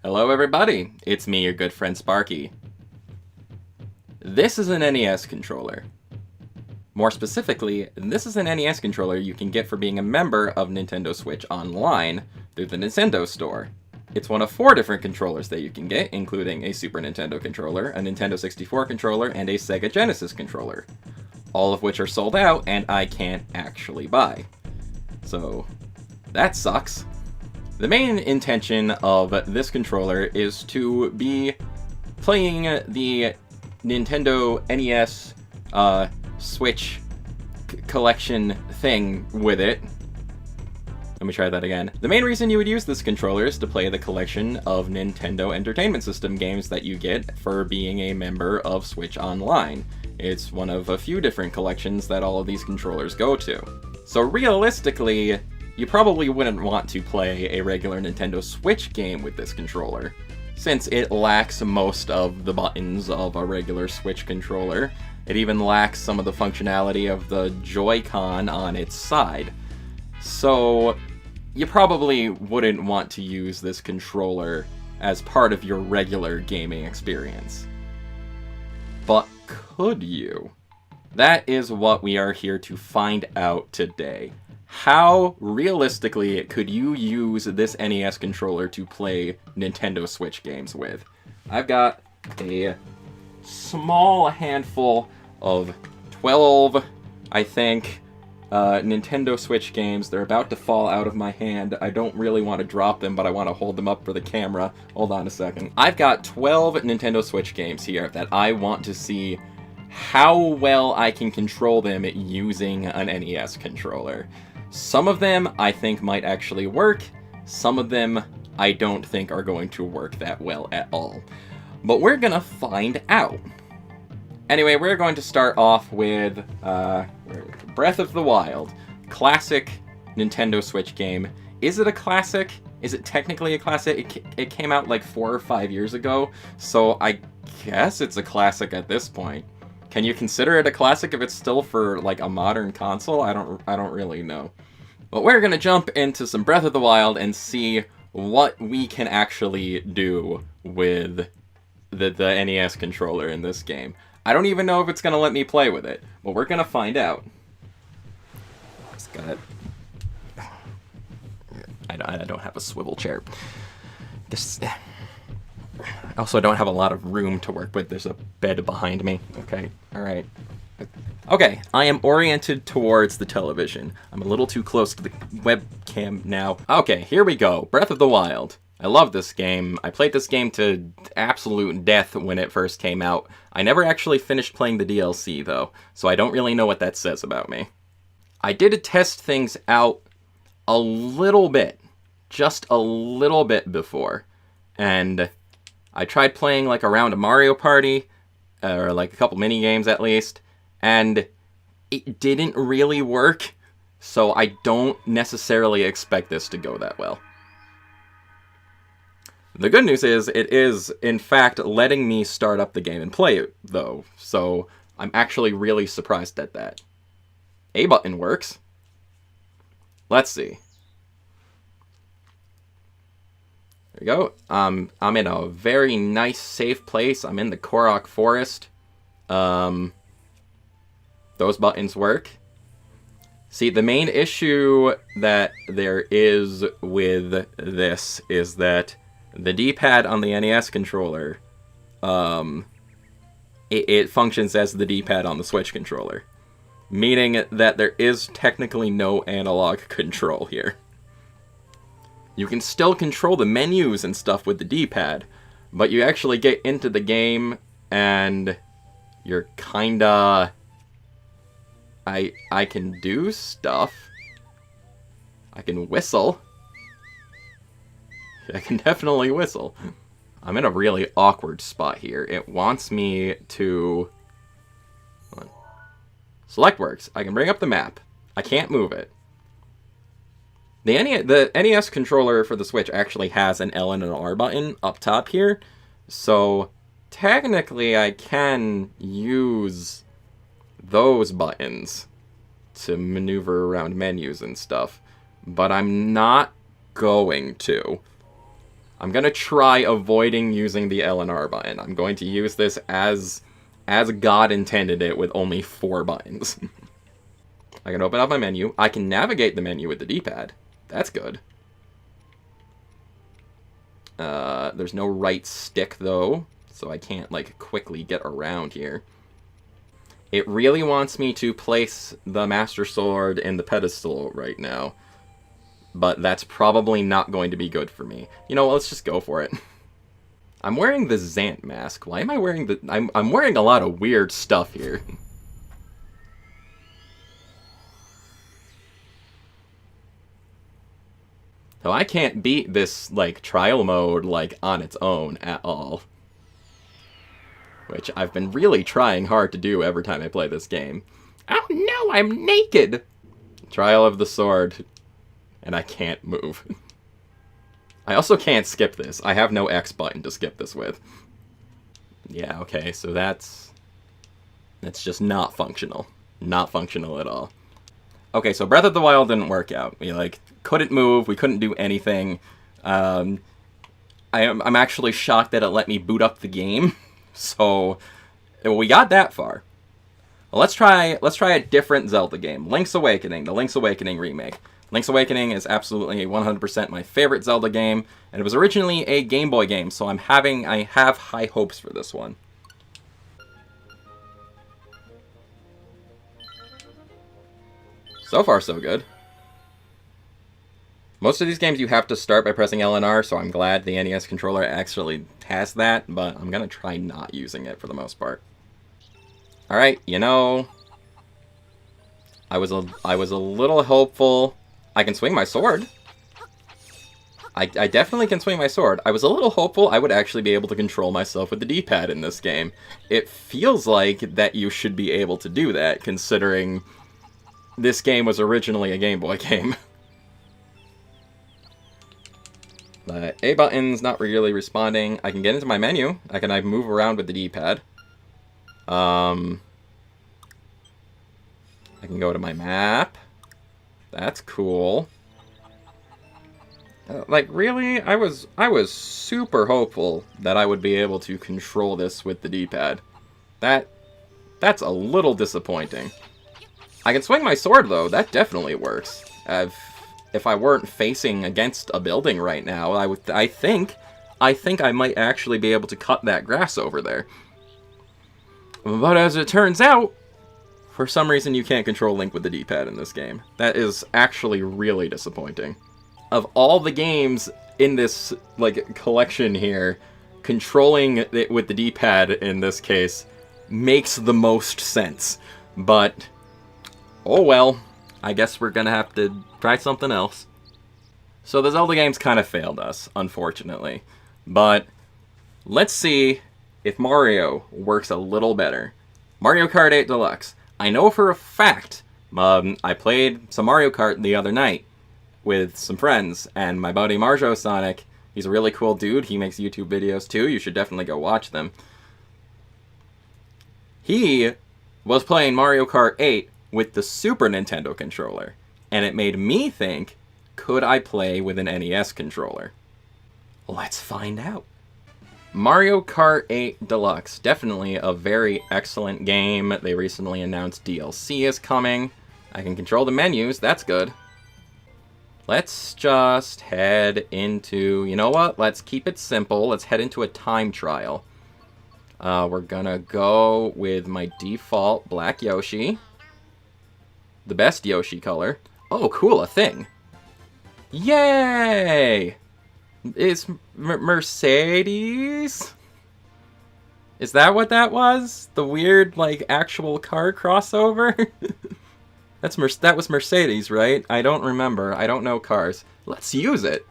Hello everybody, it's me, your good friend Sparky. This is an NES controller. More specifically, this is an NES controller you can get for being a member of Nintendo Switch Online through the Nintendo Store. It's one of 4 different controllers that you can get, including a Super Nintendo controller, a Nintendo 64 controller, and a Sega Genesis controller. All of which are sold out and I can't actually buy. So, that sucks. The main intention of this controller is to be playing the Nintendo NES Switch collection thing with it. Let me try that again. The main reason you would use this controller is to play the collection of Nintendo Entertainment System games that you get for being a member of Switch Online. It's one of a few different collections that all of these controllers go to. So realistically, you probably wouldn't want to play a regular Nintendo Switch game with this controller, since it lacks most of the buttons of a regular Switch controller. It even lacks some of the functionality of the Joy-Con on its side. So, you probably wouldn't want to use this controller as part of your regular gaming experience. But could you? That is what we are here to find out today. How, realistically, could you use this NES controller to play Nintendo Switch games with? I've got a small handful of 12, I think, Nintendo Switch games. They're about to fall out of my hand. I don't really want to drop them, but I want to hold them up for the camera. Hold on a second. I've got 12 Nintendo Switch games here that I want to see how well I can control them using an NES controller. Some of them I think might actually work, some of them I don't think are going to work that well at all. But we're gonna find out. Anyway, we're going to start off with Breath of the Wild. Classic Nintendo Switch game. Is it a classic? Is it technically a classic? It came out like 4 or 5 years ago, so I guess it's a classic at this point. Can you consider it a classic if it's still for like a modern console? I don't really know. But we're gonna jump into some Breath of the Wild and see what we can actually do with the NES controller in this game. I don't even know if it's gonna let me play with it, but we're gonna find out. Just got it. I don't have a swivel chair. I also don't have a lot of room to work with. There's a bed behind me. Okay, alright. Okay, I am oriented towards the television. I'm a little too close to the webcam now. Okay, here we go. Breath of the Wild. I love this game. I played this game to absolute death when it first came out. I never actually finished playing the DLC, though, so I don't really know what that says about me. I did test things out a little bit. Just a little bit before. And I tried playing like a round of Mario Party, or like a couple mini games at least, and it didn't really work, so I don't necessarily expect this to go that well. The good news is, it is, in fact, letting me start up the game and play it, though, so I'm actually really surprised at that. A button works. Let's see. There we go. I'm in a very nice, safe place. I'm in the Korok Forest. Those buttons work. See, the main issue that there is with this is that the D-pad on the NES controller, it functions as the D-pad on the Switch controller. Meaning that there is technically no analog control here. You can still control the menus and stuff with the D-pad, but you actually get into the game and you're kinda... I can do stuff. I can whistle. I can definitely whistle. I'm in a really awkward spot here. It wants me to... Select works. I can bring up the map. I can't move it. The NES controller for the Switch actually has an L and an R button up top here, so technically I can use those buttons to maneuver around menus and stuff, but I'm not going to. I'm going to try avoiding using the L and R button. I'm going to use this as God intended it, with only 4 buttons. I can open up my menu. I can navigate the menu with the D-pad. That's good. There's no right stick, though, so I can't, like, quickly get around here. It really wants me to place the Master Sword in the pedestal right now, but that's probably not going to be good for me. You know, let's just go for it. I'm wearing the Zant mask. Why am I wearing the... I'm wearing a lot of weird stuff here. So I can't beat this, like, trial mode, like, on its own at all. Which I've been really trying hard to do every time I play this game. Oh no, I'm naked! Trial of the Sword. And I can't move. I also can't skip this. I have no X button to skip this with. Yeah, okay, so that's just not functional. Not functional at all. Okay, so Breath of the Wild didn't work out. We, like, couldn't move, we couldn't do anything. I'm actually shocked that it let me boot up the game. So, we got that far. Well, let's try a different Zelda game. Link's Awakening, the Link's Awakening remake. Link's Awakening is absolutely 100% my favorite Zelda game, and it was originally a Game Boy game, so I have high hopes for this one. So far, so good. Most of these games you have to start by pressing L and R, so I'm glad the NES controller actually has that, but I'm gonna try not using it for the most part. Alright, you know, I was a little hopeful. I can swing my sword. I definitely can swing my sword. I was a little hopeful I would actually be able to control myself with the D-pad in this game. It feels like that you should be able to do that, considering this game was originally a Game Boy game. The A button's not really responding. I can get into my menu. I can move around with the D-pad. I can go to my map. That's cool. Like, really? I was super hopeful that I would be able to control this with the D-pad. That's a little disappointing. I can swing my sword, though. That definitely works. If I weren't facing against a building right now, I think I might actually be able to cut that grass over there. But as it turns out, for some reason you can't control Link with the D-pad in this game. That is actually really disappointing. Of all the games in this, like, collection here, controlling it with the D-pad in this case makes the most sense. But, oh well, I guess we're gonna have to try something else. So the Zelda games kind of failed us, unfortunately. But let's see if Mario works a little better. Mario Kart 8 Deluxe. I know for a fact, I played some Mario Kart the other night with some friends, and my buddy Marjo Sonic, he's a really cool dude, he makes YouTube videos too, you should definitely go watch them. He was playing Mario Kart 8 with the Super Nintendo controller, and it made me think, could I play with an NES controller? Let's find out. Mario Kart 8 Deluxe, definitely a very excellent game. They recently announced DLC is coming. I can control the menus, that's good. Let's just head into, you know what, let's keep it simple. Let's head into a time trial. We're gonna go with my default black Yoshi. The best Yoshi color. Oh, cool, a thing. Yay! It's Mercedes? Is that what that was? The weird, like, actual car crossover? That was Mercedes, right? I don't remember. I don't know cars. Let's use it.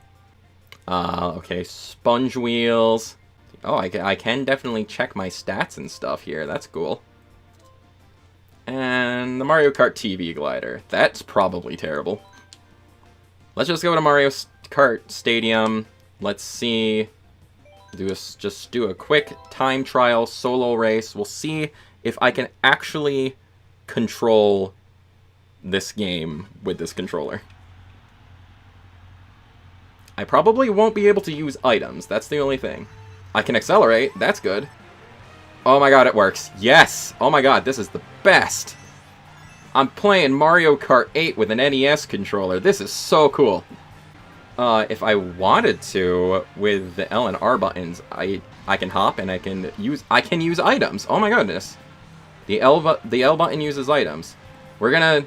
Okay, sponge wheels. Oh, I can definitely check my stats and stuff here. That's cool. And the Mario Kart TV glider. That's probably terrible. Let's just go to Mario Kart Stadium. Let's see. Just do a quick time trial solo race. We'll see if I can actually control this game with this controller. I probably won't be able to use items. That's the only thing. I can accelerate. That's good. Oh my god, it works. Yes! Oh my god, this is the best! I'm playing Mario Kart 8 with an NES controller. This is so cool. If I wanted to, with the L and R buttons, I can hop and I can use items. Oh my goodness. The L button uses items. We're gonna...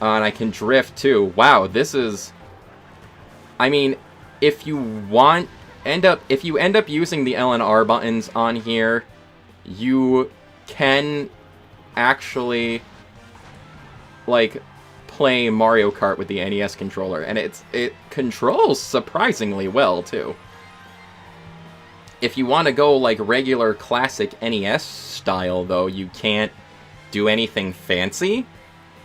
and I can drift too. Wow, this is... I mean, if you end up using the L and R buttons on here, you can actually like play Mario Kart with the NES controller, and it controls surprisingly well too. If you want to go like regular classic NES style though, you can't do anything fancy.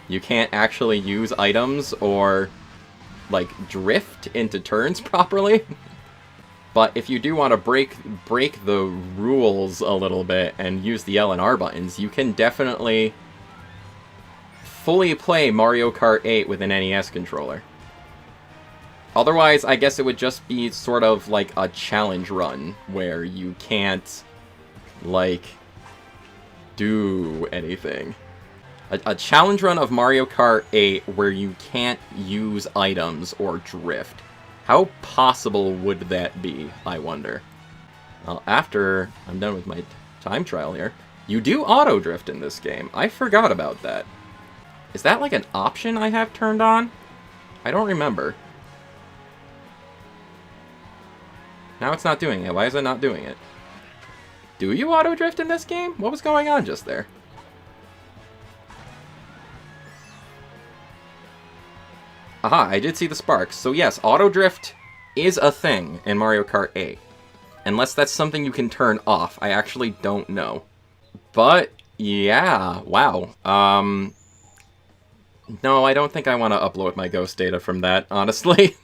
You can't actually use items or like drift into turns properly. But if you do want to break the rules a little bit and use the L and R buttons, you can definitely fully play Mario Kart 8 with an NES controller. Otherwise, I guess it would just be sort of like a challenge run where you can't like do anything. A challenge run of Mario Kart 8 where you can't use items or drift. How possible would that be, I wonder? Well, after I'm done with my time trial here, you do auto drift in this game. I forgot about that. Is that like an option I have turned on? I don't remember. Now it's not doing it. Why is it not doing it? Do you auto drift in this game? What was going on just there? Aha, I did see the sparks. So yes, auto drift is a thing in Mario Kart 8. Unless that's something you can turn off. I actually don't know. But, yeah, wow. No, I don't think I want to upload my ghost data from that, honestly.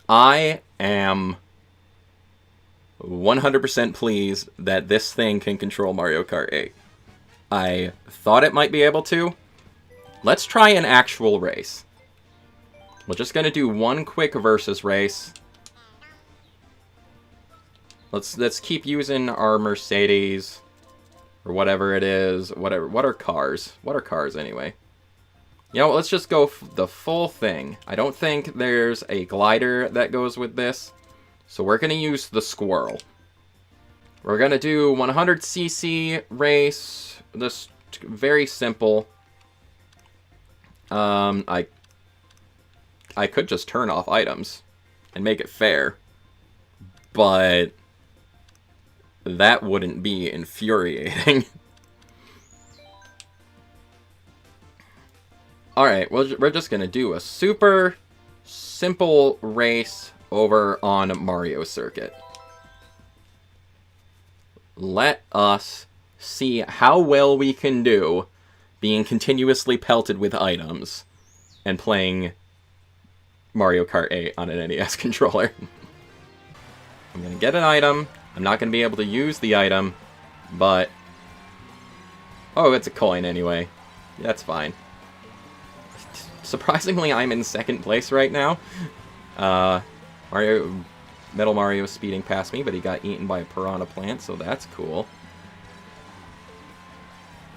I am 100% pleased that this thing can control Mario Kart 8. I thought it might be able to. Let's try an actual race. We're just gonna do one quick versus race. Let's keep using our Mercedes or whatever it is. What are cars? What are cars anyway? You know, let's just go the full thing. I don't think there's a glider that goes with this, so we're gonna use the squirrel. We're gonna do 100cc race. This very simple. I could just turn off items and make it fair, but that wouldn't be infuriating. Alright, we're just gonna do a super simple race over on Mario Circuit. Let us see how well we can do being continuously pelted with items and playing Mario Kart 8 on an NES controller. I'm gonna get an item. I'm not gonna be able to use the item, but... oh, it's a coin anyway. That's fine. Surprisingly, I'm in second place right now. Metal Mario is speeding past me, but he got eaten by a piranha plant, so that's cool.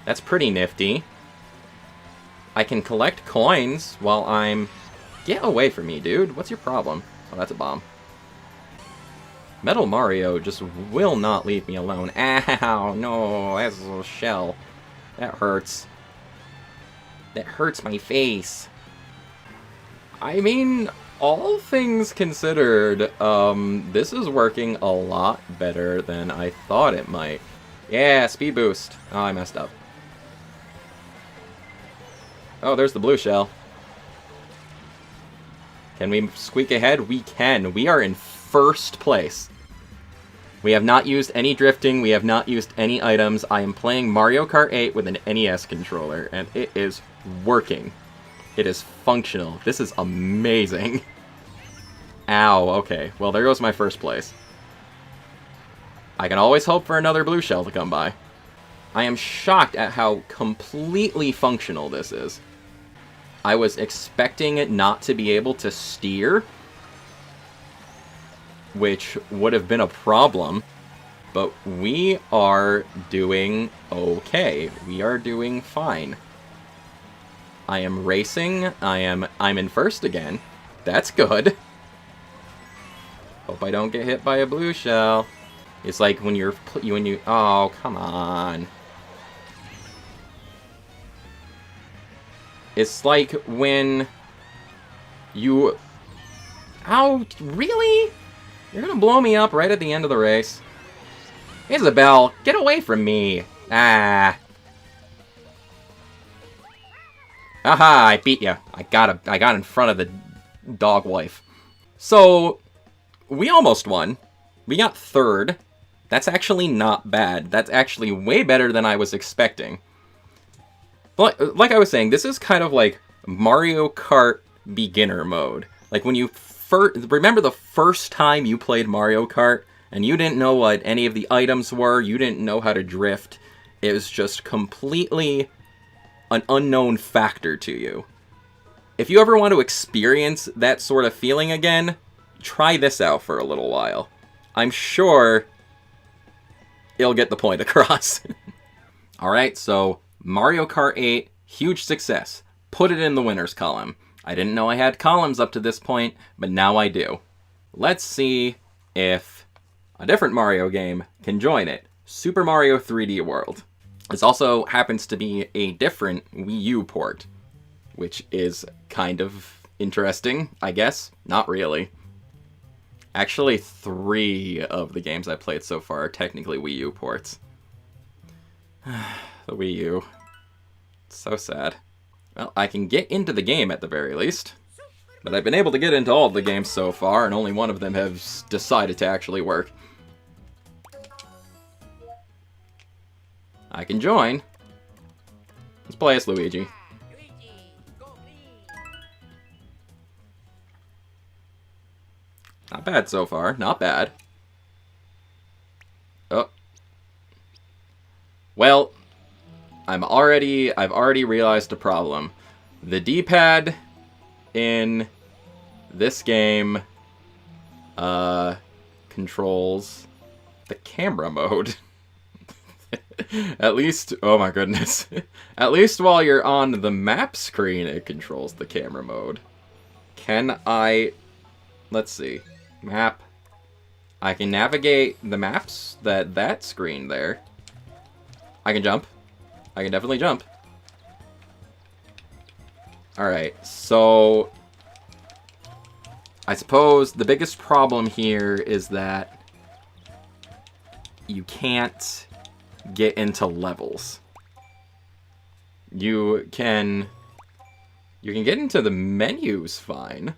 That's pretty nifty. I can collect coins while I'm... get away from me, dude. What's your problem? Oh, that's a bomb. Metal Mario just will not leave me alone. Ow, no, that's a little shell. That hurts. That hurts my face. I mean, all things considered, this is working a lot better than I thought it might. Yeah, speed boost. Oh, I messed up. Oh, there's the blue shell. Can we squeak ahead? We can. We are in first place. We have not used any drifting. We have not used any items. I am playing Mario Kart 8 with an NES controller, and it is working. It is functional. This is amazing. Ow, okay. Well, there goes my first place. I can always hope for another blue shell to come by. I am shocked at how completely functional this is. I was expecting it not to be able to steer, which would have been a problem. But we are doing okay. We are doing fine. I am racing. I'm in first again. That's good. Hope I don't get hit by a blue shell. It's like when you oh, come on. It's like when you... Oh, really? You're gonna blow me up right at the end of the race? Isabelle, get away from me! Ah. Aha, I beat you. I got in front of the dog wife. So, we almost won. We got third. That's actually not bad. That's actually way better than I was expecting. But, like I was saying, this is kind of like Mario Kart beginner mode. Like when you remember the first time you played Mario Kart, and you didn't know what any of the items were, you didn't know how to drift. It was just completely an unknown factor to you. If you ever want to experience that sort of feeling again, try this out for a little while. I'm sure it'll get the point across. Alright, so Mario Kart 8, huge success. Put it in the winners column. I didn't know I had columns up to this point, but now I do. Let's see if a different Mario game can join it. Super Mario 3D World. This also happens to be a different Wii U port, which is kind of interesting, I guess. Not really. Actually, 3 of the games I played so far are technically Wii U ports. The Wii U. It's so sad. Well, I can get into the game at the very least. But I've been able to get into all of the games so far, and only one of them has decided to actually work. I can join. Let's play as Luigi. Not bad so far. Not bad. Oh. Well, I've already realized a problem. The D-pad in this game controls the camera mode. At least, oh my goodness. At least while you're on the map screen, it controls the camera mode. Can I... Let's see. Map. I can navigate the maps, that screen there. I can jump. I can definitely jump. Alright, so... I suppose the biggest problem here is that you can't get into levels. You can get into the menus fine.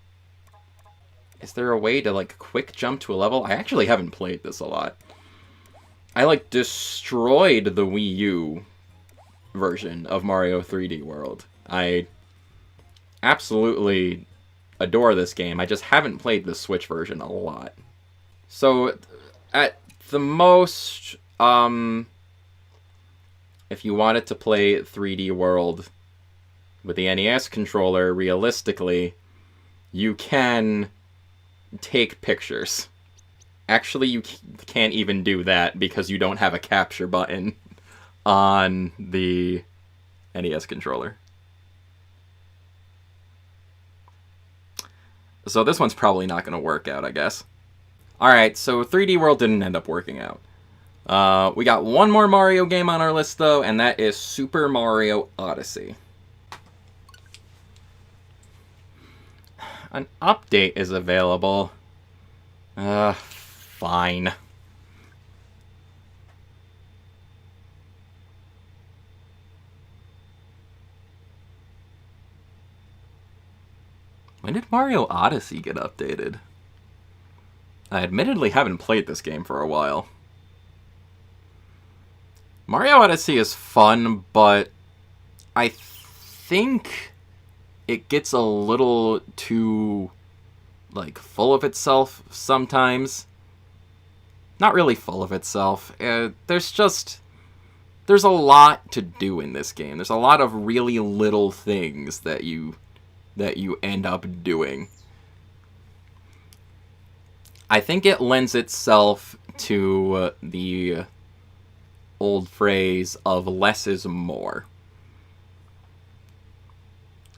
Is there a way to, like, quick jump to a level? I actually haven't played this a lot. I, like, destroyed the Wii U version of Mario 3D World. I absolutely adore this game. I just haven't played the Switch version a lot. So, at the most, if you wanted to play 3D World with the NES controller, realistically, you can take pictures. Actually, you can't even do that because you don't have a capture button on the NES controller. So this one's probably not going to work out, I guess. Alright, so 3D World didn't end up working out. We got one more Mario game on our list, though, and that is Super Mario Odyssey. An update is available. Fine. When did Mario Odyssey get updated? I admittedly haven't played this game for a while. Mario Odyssey is fun, but I think it gets a little too, like, full of itself sometimes. Not really full of itself. There's a lot to do in this game. There's a lot of really little things that you that you end up doing. I think it lends itself to the old phrase of less is more.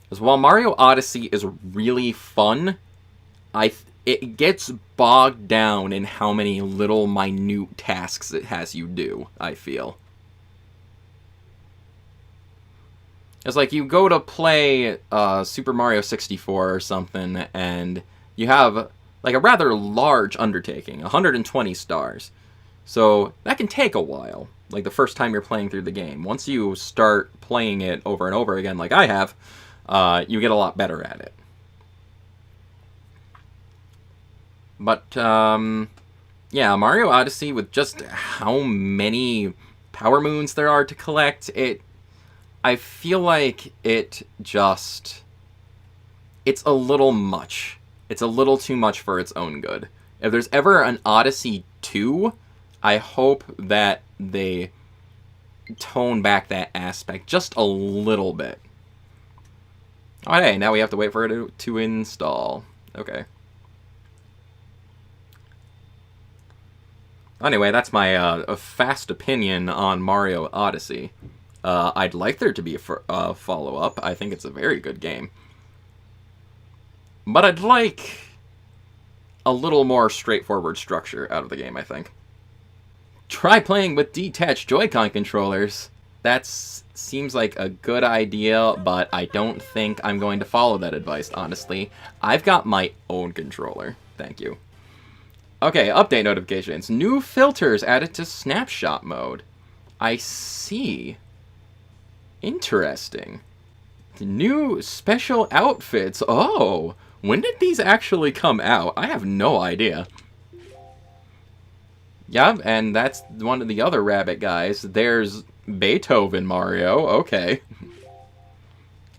Because while Mario Odyssey is really fun, it gets bogged down in how many little minute tasks it has you do, I feel. It's like you go to play Super Mario 64 or something, and you have like a rather large undertaking, 120 stars. So that can take a while, like the first time you're playing through the game. Once you start playing it over and over again, like I have, you get a lot better at it. But, yeah, Mario Odyssey, with just how many Power Moons there are to collect, I feel like it's a little much. It's a little too much for its own good. If there's ever an Odyssey 2, I hope that they tone back that aspect just a little bit. Oh, hey, now we have to wait for it to install. Okay. Anyway, that's my a fast opinion on Mario Odyssey. I'd like there to be a follow-up. I think it's a very good game. But I'd like a little more straightforward structure out of the game, I think. Try playing with detached Joy-Con controllers. That seems like a good idea, but I don't think I'm going to follow that advice, honestly. I've got my own controller. Thank you. Okay, update notifications. New filters added to snapshot mode. I see. Interesting. New special outfits. Oh, when did these actually come out? I have no idea. Yeah, and that's one of the other rabbit guys. There's Beethoven Mario. Okay.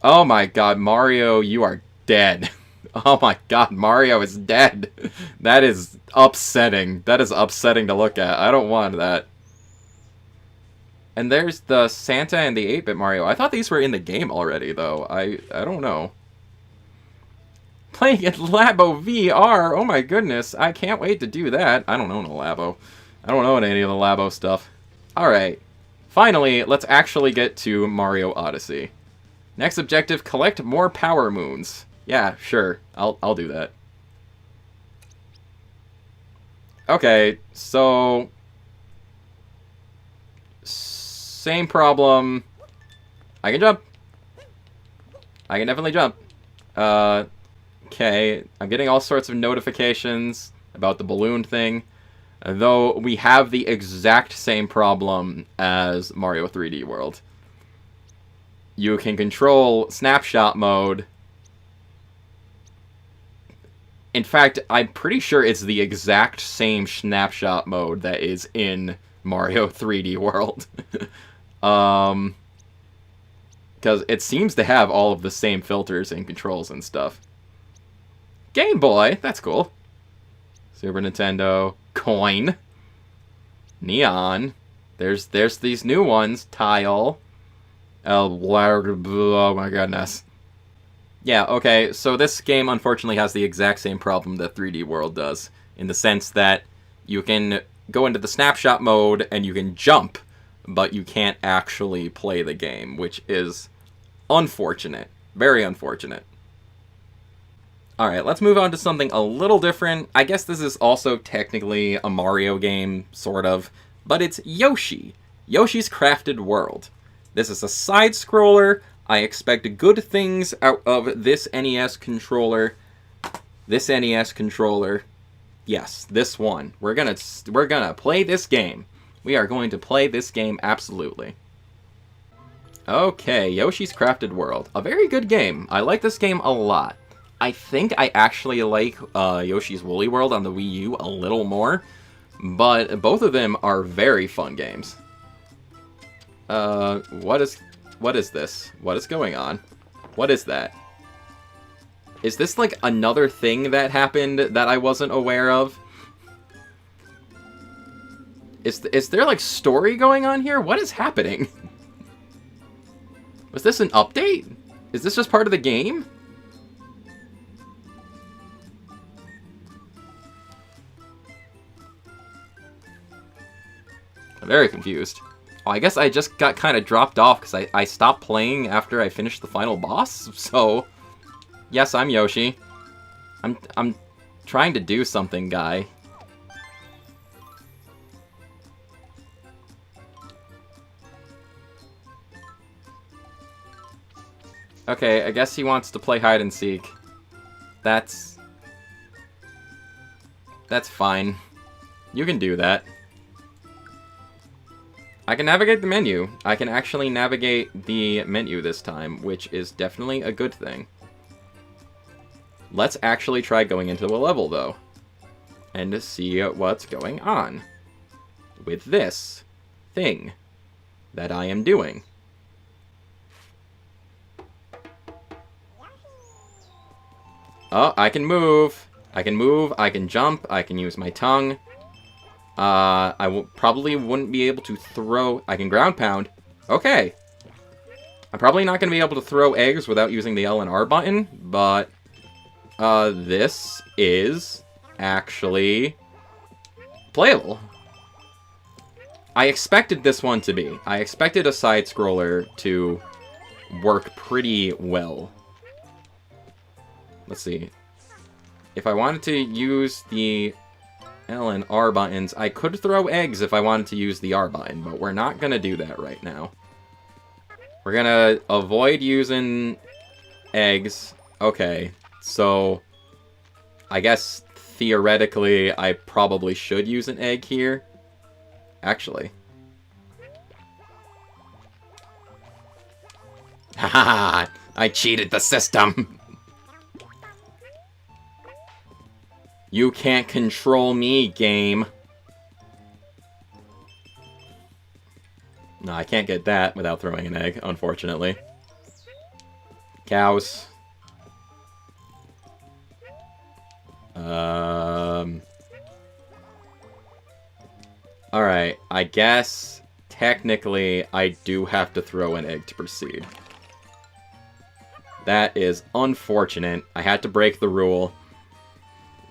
Oh my god, Mario, you are dead. Oh my god, Mario is dead. That is upsetting. That is upsetting to look at. I don't want that. And there's the Santa and the 8-bit Mario. I thought these were in the game already, though. I don't know. Playing at Labo VR. Oh my goodness. I can't wait to do that. I don't own a Labo. I don't own any of the Labo stuff. Alright. Finally, let's actually get to Mario Odyssey. Next objective, collect more Power Moons. Yeah, sure. I'll do that. Okay, so... Same problem. I can jump. I can definitely jump. Okay, I'm getting all sorts of notifications about the balloon thing. Though we have the exact same problem as Mario 3D World. You can control snapshot mode. In fact, I'm pretty sure it's the exact same snapshot mode that is in Mario 3D World. Because it seems to have all of the same filters and controls and stuff. Game Boy, that's cool. Super Nintendo, Coin, Neon. There's these new ones, Tile. Oh my goodness. Yeah, okay, so this game unfortunately has the exact same problem that 3D World does, in the sense that you can go into the snapshot mode and you can jump, but you can't actually play the game, which is unfortunate. Very unfortunate. Alright, let's move on to something a little different. I guess this is also technically a Mario game, sort of, but it's Yoshi. Yoshi's Crafted World. This is a side-scroller. I expect good things out of this NES controller. This NES controller. Yes, this one. We're gonna play this game. We are going to play this game, absolutely. Okay, Yoshi's Crafted World. A very good game. I like this game a lot. I think I actually like Yoshi's Woolly World on the Wii U a little more, but both of them are very fun games. What is this? What is going on? What is that? Is this like another thing that happened that I wasn't aware of? Is there like story going on here? What is happening? Was this an update? Is this just part of the game? I'm very confused. Oh, I guess I just got kind of dropped off because I stopped playing after I finished the final boss. So, yes, I'm Yoshi. I'm trying to do something, guy. Okay, I guess he wants to play hide and seek. That's fine. You can do that. I can navigate the menu. I can actually navigate the menu this time, which is definitely a good thing. Let's actually try going into a level, though, and to see what's going on with this thing that I am doing. Oh, I can move. I can move. I can jump. I can use my tongue. Probably wouldn't be able to throw... I can ground pound. Okay. I'm probably not going to be able to throw eggs without using the L and R button, but... this is actually playable. I expected this one to be. I expected a side-scroller to work pretty well. Let's see. If I wanted to use the L and R buttons, I could throw eggs if I wanted to use the R button, but we're not going to do that right now. We're going to avoid using eggs. Okay, so I guess theoretically I probably should use an egg here. Actually. Haha! I cheated the system! You can't control me, game. No, I can't get that without throwing an egg, unfortunately. Cows. Alright, I guess technically I do have to throw an egg to proceed. That is unfortunate. I had to break the rule.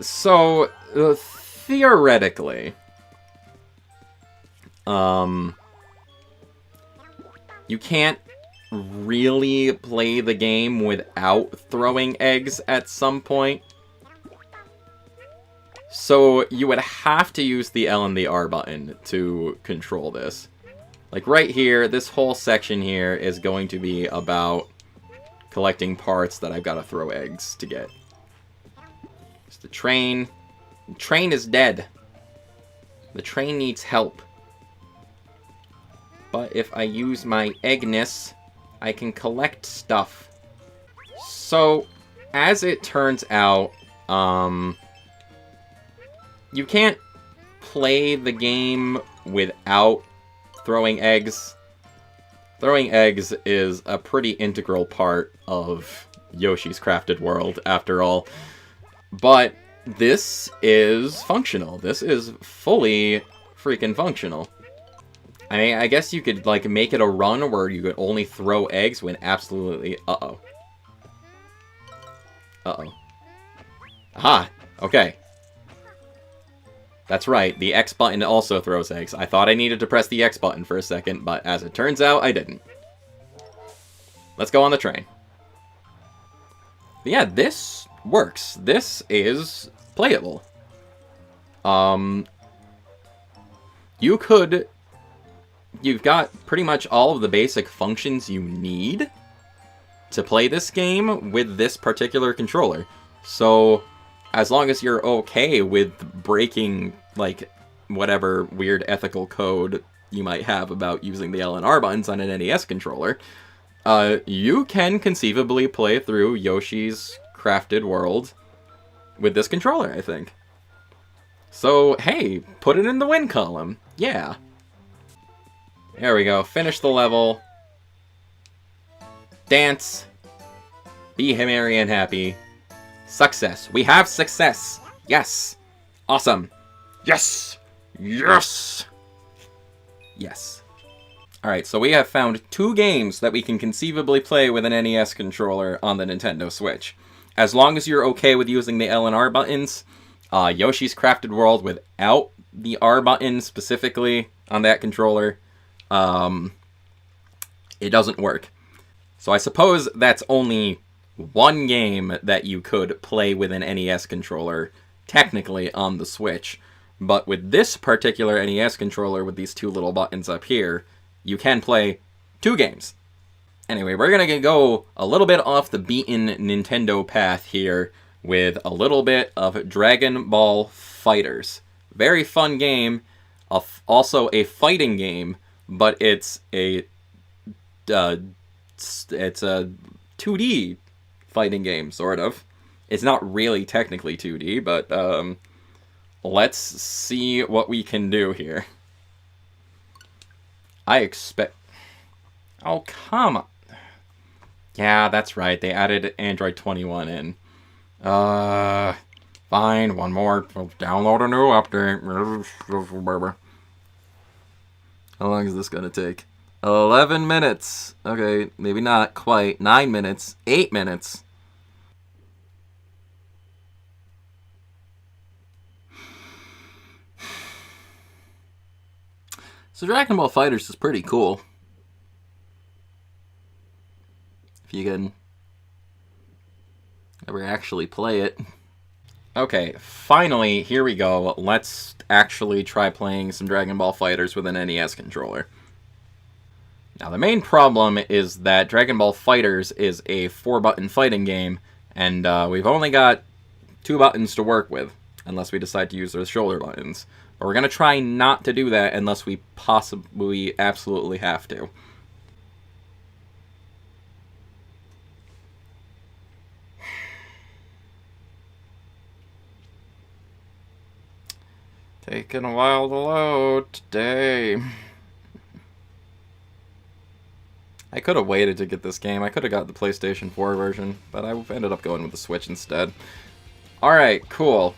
So, theoretically, you can't really play the game without throwing eggs at some point. So, you would have to use the L and the R button to control this. Like right here, this whole section here is going to be about collecting parts that I've got to throw eggs to get. The train. The train is dead. The train needs help. But if I use my eggness, I can collect stuff. So, as it turns out, you can't play the game without throwing eggs. Throwing eggs is a pretty integral part of Yoshi's Crafted World, after all. But this is functional. This is fully freaking functional. I mean, I guess you could, like, make it a run where you could only throw eggs when absolutely... Uh-oh. Uh-oh. Aha! Okay. That's right, the X button also throws eggs. I thought I needed to press the X button for a second, but as it turns out, I didn't. Let's go on the train. But yeah, this works. This is playable. You've got pretty much all of the basic functions you need to play this game with this particular controller. So, as long as you're okay with breaking, like, whatever weird ethical code you might have about using the L and R buttons on an NES controller, you can conceivably play through Yoshi's Crafted World with this controller, I think. So, hey, put it in the win column. Yeah. There we go. Finish the level. Dance. Be merry and happy. Success. We have success. Yes. Awesome. Yes. Yes. Yes. Alright, so we have found 2 games that we can conceivably play with an NES controller on the Nintendo Switch. As long as you're okay with using the L and R buttons, Yoshi's Crafted World without the R button specifically, on that controller, it doesn't work. So I suppose that's only one game that you could play with an NES controller, technically, on the Switch. But with this particular NES controller, with these two little buttons up here, you can play 2 games. Anyway, we're going to go a little bit off the beaten Nintendo path here with a little bit of Dragon Ball Fighterz. Very fun game, also a fighting game, but it's a 2D fighting game, sort of. It's not really technically 2D, but let's see what we can do here. I expect... Oh, come on. Yeah, that's right. They added Android 21 in. Fine. One more. We'll download a new update. How long is this going to take? 11 minutes. Okay, maybe not quite. 9 minutes. 8 minutes. So Dragon Ball Fighterz is pretty cool. If you can ever actually play it. Okay, finally, here we go. Let's actually try playing some Dragon Ball Fighterz with an NES controller. Now, the main problem is that Dragon Ball Fighterz is a 4-button fighting game, and we've only got 2 buttons to work with, unless we decide to use those shoulder buttons. But we're going to try not to do that unless we absolutely have to. Taking a while to load today. I could have waited to get this game. I could have got the PlayStation 4 version, but I ended up going with the Switch instead. Alright, cool.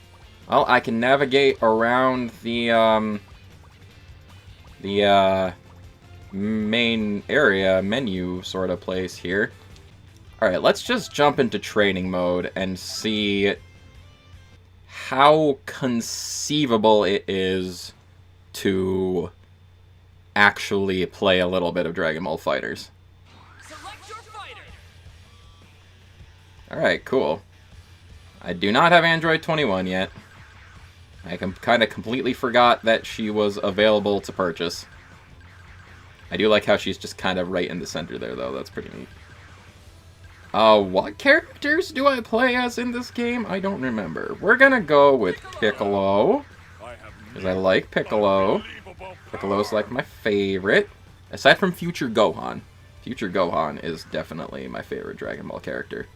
Well, I can navigate around the main area, menu sort of place here. Alright, let's just jump into training mode and see how conceivable it is to actually play a little bit of Dragon Ball Fighterz. Alright, cool. I do not have Android 21 yet. I kind of completely forgot that she was available to purchase. I do like how she's just kind of right in the center there, though. That's pretty neat. What characters do I play as in this game? I don't remember. We're gonna go with Piccolo, because I like Piccolo. Piccolo's like my favorite. Aside from Future Gohan. Future Gohan is definitely my favorite Dragon Ball character.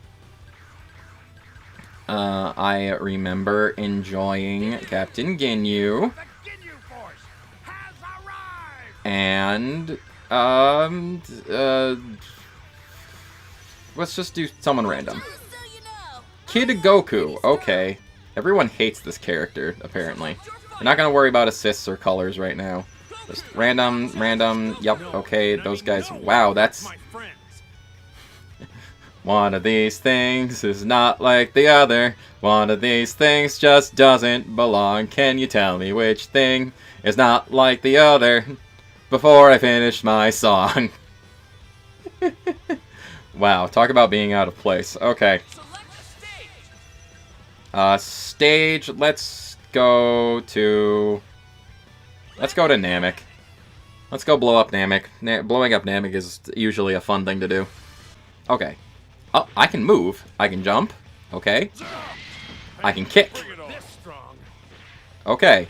I remember enjoying Captain Ginyu. And, let's just do someone random. Kid Goku. Okay. Everyone hates this character, apparently. We're not gonna worry about assists or colors right now. Just random. Yep, okay, those guys. Wow, that's... One of these things is not like the other. One of these things just doesn't belong. Can you tell me which thing is not like the other before I finish my song? Wow, talk about being out of place. Okay. Stage, let's go to Namek. Let's go blow up Namek. Blowing up Namek is usually a fun thing to do. Okay. Oh, I can move. I can jump. Okay. I can kick. Okay.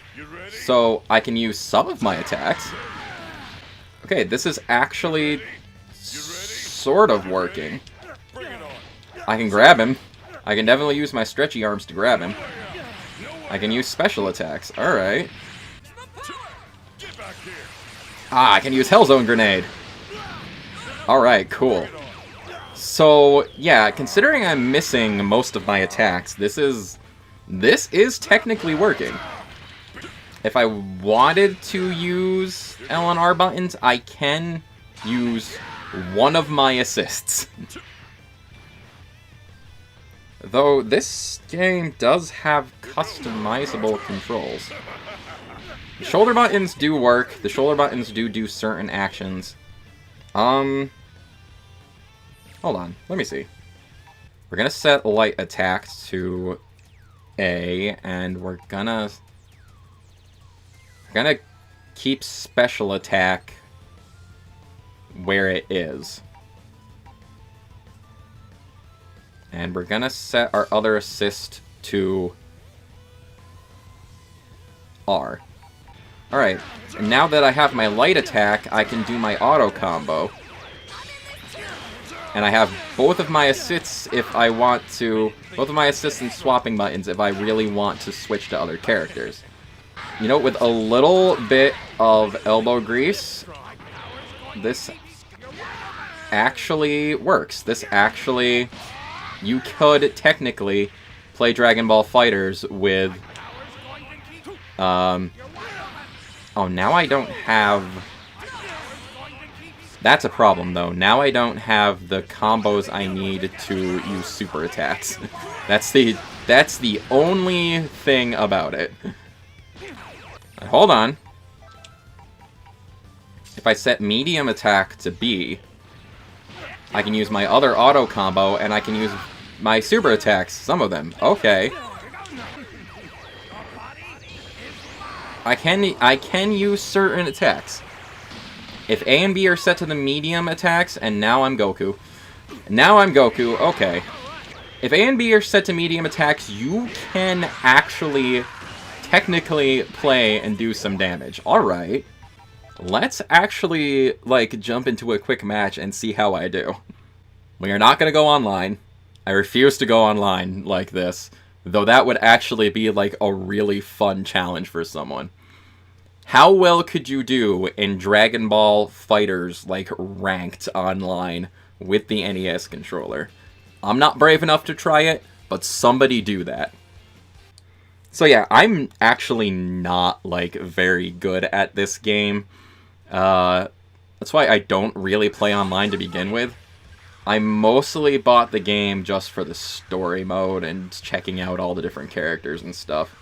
So, I can use some of my attacks. Okay, this is actually sort of working. I can grab him. I can definitely use my stretchy arms to grab him. I can use special attacks. Alright. Ah, I can use Hellzone Grenade. Alright, cool. So, yeah, considering I'm missing most of my attacks, this is technically working. If I wanted to use L and R buttons, I can use one of my assists. Though this game does have customizable controls. Shoulder buttons do work. The shoulder buttons do certain actions. Hold on. Let me see. We're gonna set light attack to A, and we're gonna keep special attack where it is. And we're gonna set our other assist to R. Alright, and now that I have my light attack, I can do my auto combo. And I have both of my assists if I want to, both of my assists and swapping buttons if I really want to switch to other characters. You know, with a little bit of elbow grease, this actually works. This actually, you could technically play Dragon Ball Fighterz with, oh, now I don't have... That's a problem, though. Now I don't have the combos I need to use super attacks. That's the only thing about it. Hold on. If I set medium attack to B, I can use my other auto combo, and I can use my super attacks, some of them. Okay. I can use certain attacks. If A and B are set to the medium attacks, and now I'm Goku. Now I'm Goku, okay. If A and B are set to medium attacks, you can actually technically play and do some damage. Alright. Let's actually, like, jump into a quick match and see how I do. We are not going to go online. I refuse to go online like this. Though that would actually be, like, a really fun challenge for someone. How well could you do in Dragon Ball Fighterz, like, ranked online with the NES controller? I'm not brave enough to try it, but somebody do that. So yeah, I'm actually not, like, very good at this game. That's why I don't really play online to begin with. I mostly bought the game just for the story mode and checking out all the different characters and stuff.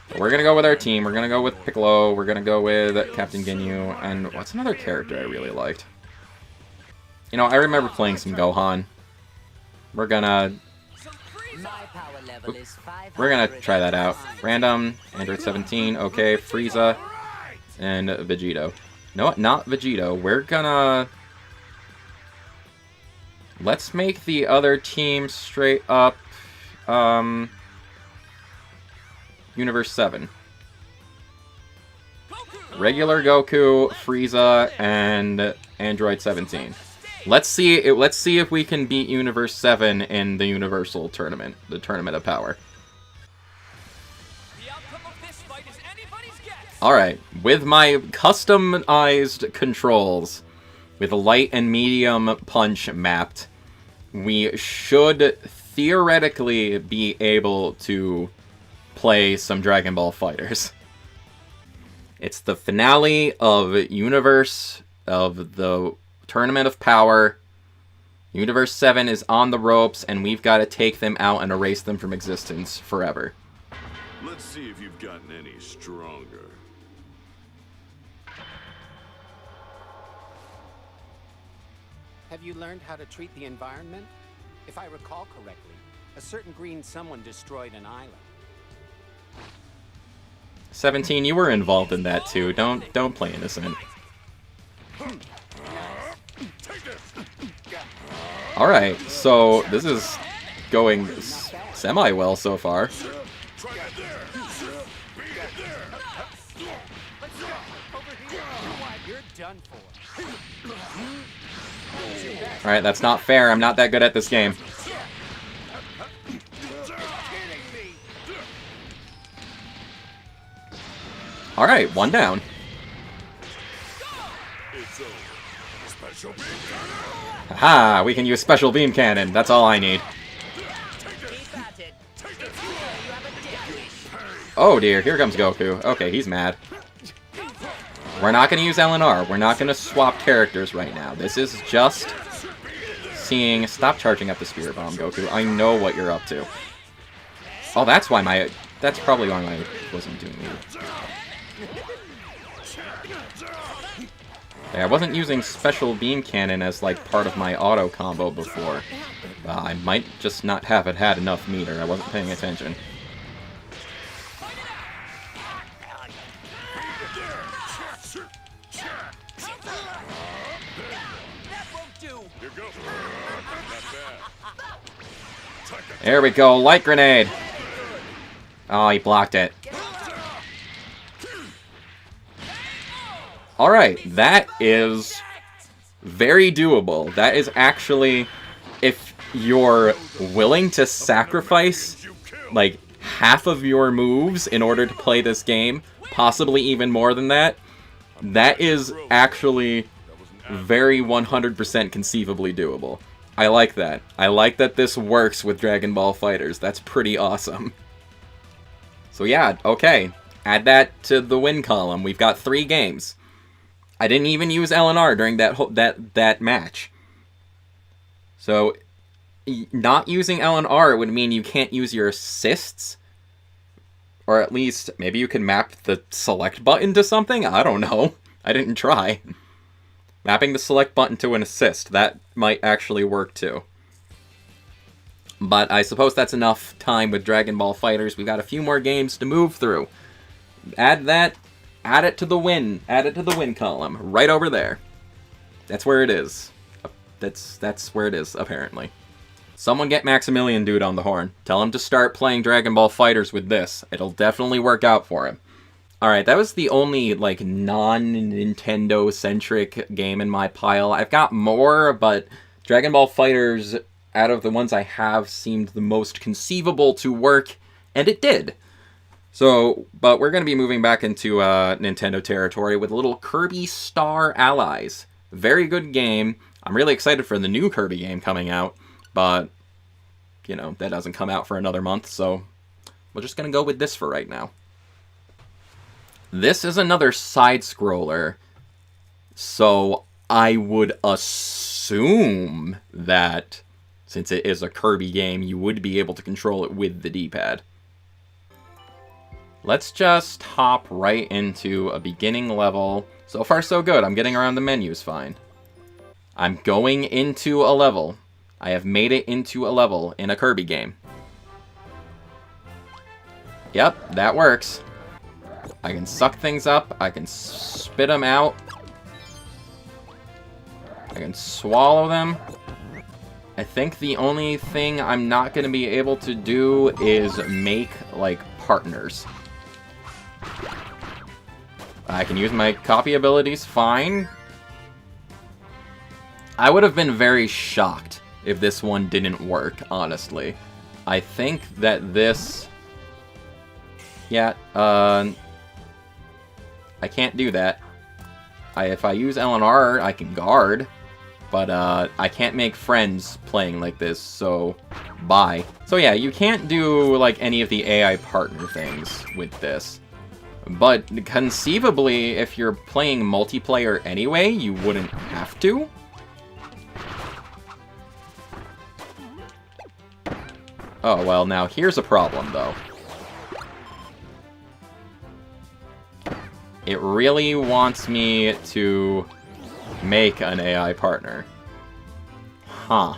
But we're gonna go with our team. We're gonna go with Piccolo. We're gonna go with Captain Ginyu. And what's another character I really liked? You know, I remember playing some Gohan. We're gonna try that out. Random, Android 17, okay, Frieza, and Vegito. No, not Vegito. We're gonna... Let's make the other team straight up, Universe 7. Regular Goku, Frieza, and Android 17. Let's see if we can beat Universe 7 in the Universal Tournament, the Tournament of Power. Alright, with my customized controls, with light and medium punch mapped, we should theoretically be able to play some Dragon Ball Fighterz. It's the finale of Universe, of the Tournament of Power. Universe 7 is on the ropes, and we've got to take them out and erase them from existence forever. Let's see if you've gotten any stronger. Have you learned how to treat the environment? If I recall correctly, a certain green someone destroyed an island. 17, you were involved in that too. Don't play innocent. Alright, so this is going semi-well so far. Alright, that's not fair. I'm not that good at this game. Alright, one down. Haha, we can use Special Beam Cannon. That's all I need. Oh dear, here comes Goku. Okay, he's mad. We're not going to use LNR. We're not going to swap characters right now. This is just seeing... Stop charging up the Spirit Bomb, Goku. I know what you're up to. Oh, that's why my... That's probably why I wasn't doing it. I wasn't using Special Beam Cannon as, like, part of my auto combo before. I might just not have it had enough meter. I wasn't paying attention. There we go, Light Grenade! Oh, he blocked it. Alright, that is very doable. That is actually, if you're willing to sacrifice, like, half of your moves in order to play this game, possibly even more than that, that is actually very 100% conceivably doable. I like that. I like that this works with Dragon Ball FighterZ. That's pretty awesome. So yeah, okay. Add that to the win column. We've got 3 games. I didn't even use LNR during that match. So, not using LNR would mean you can't use your assists? Or at least, maybe you can map the select button to something? I don't know. I didn't try. Mapping the select button to an assist, that might actually work too. But I suppose that's enough time with Dragon Ball FighterZ. We've got a few more games to move through. Add it to the win. Add it to the win column. Right over there. That's where it is. That's where it is, apparently. Someone get Maximilian Dude on the horn. Tell him to start playing Dragon Ball FighterZ with this. It'll definitely work out for him. Alright, that was the only, like, non-Nintendo-centric game in my pile. I've got more, but Dragon Ball FighterZ, out of the ones I have, seemed the most conceivable to work, and it did. So, but we're going to be moving back into Nintendo territory with a little Kirby Star Allies. Very good game. I'm really excited for the new Kirby game coming out, but, you know, that doesn't come out for another month, so we're just going to go with this for right now. This is another side-scroller, so I would assume that, since it is a Kirby game, you would be able to control it with the D-pad. Let's just hop right into a beginning level. So far, so good. I'm getting around the menus fine. I'm going into a level. I have made it into a level in a Kirby game. Yep, that works. I can suck things up. I can spit them out. I can swallow them. I think the only thing I'm not going to be able to do is make, like, partners. I can use my copy abilities fine. I would have been very shocked if this one didn't work, honestly. I think that this... Yeah, I can't do that. If I use LNR, I can guard. But, I can't make friends playing like this, so... Bye. So yeah, you can't do, like, any of the AI partner things with this. But, conceivably, if you're playing multiplayer anyway, you wouldn't have to. Oh, well, now here's a problem, though. It really wants me to make an AI partner. Huh.